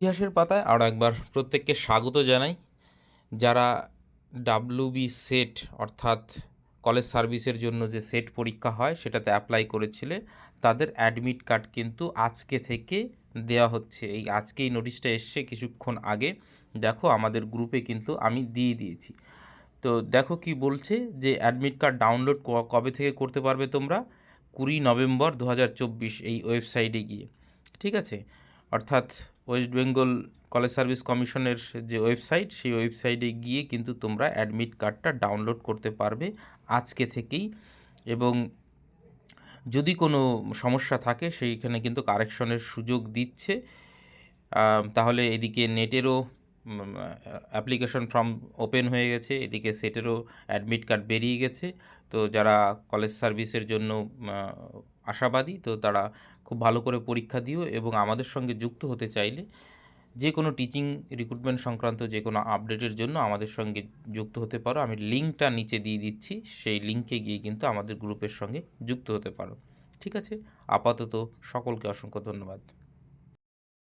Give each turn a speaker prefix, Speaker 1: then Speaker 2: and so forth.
Speaker 1: ইতিহাসের পাতায় আরও একবার প্রত্যেককে স্বাগত জানাই। যারা ডাব্লিউবি সেট অর্থাৎ কলেজ সার্ভিসের জন্য যে সেট পরীক্ষা হয় সেটাতে অ্যাপ্লাই করেছিলে, তাদের অ্যাডমিট কার্ড কিন্তু আজকে থেকে দেওয়া হচ্ছে। এই আজকেই নোটিশটা এসছে কিছুক্ষণ আগে। দেখো আমাদের গ্রুপে কিন্তু আমি দিয়ে দিয়েছি। তো দেখো কি বলছে যে অ্যাডমিট কার্ড ডাউনলোড কবে থেকে করতে পারবে তোমরা, 20 নভেম্বর 2024 এই ওয়েবসাইটে গিয়ে। ঠিক আছে, অর্থাৎ ওয়েস্ট বেঙ্গল কলেজ সার্ভিস কমিশনের যে ওয়েবসাইট, সেই ওয়েবসাইটে গিয়ে কিন্তু তোমরা অ্যাডমিট কার্ডটা ডাউনলোড করতে পারবে আজকে থেকেই। এবং যদি কোনো সমস্যা থাকে সেইখানে কিন্তু কারেকশনের সুযোগ দিচ্ছে। তাহলে এদিকে নেটেরও অ্যাপ্লিকেশন ফর্ম ওপেন হয়ে গেছে, এদিকে সেটেরও অ্যাডমিট কার্ড বেরিয়ে গেছে। তো যারা কলেজ সার্ভিসের জন্য আশাবাদী, তো তারা খুব ভালো করে পরীক্ষা দিও এবং আমাদের সঙ্গে যুক্ত হতে চাইলে যে কোনো টিচিং রিক্রুটমেন্ট সংক্রান্ত যে কোনো আপডেটের জন্য আমাদের সঙ্গে যুক্ত হতে পারো। আমি লিঙ্কটা নিচে দিয়ে দিচ্ছি, সেই লিঙ্কে গিয়ে কিন্তু আমাদের গ্রুপের সঙ্গে যুক্ত হতে পারো। ঠিক আছে, আপাতত সকলকে অসংখ্য ধন্যবাদ।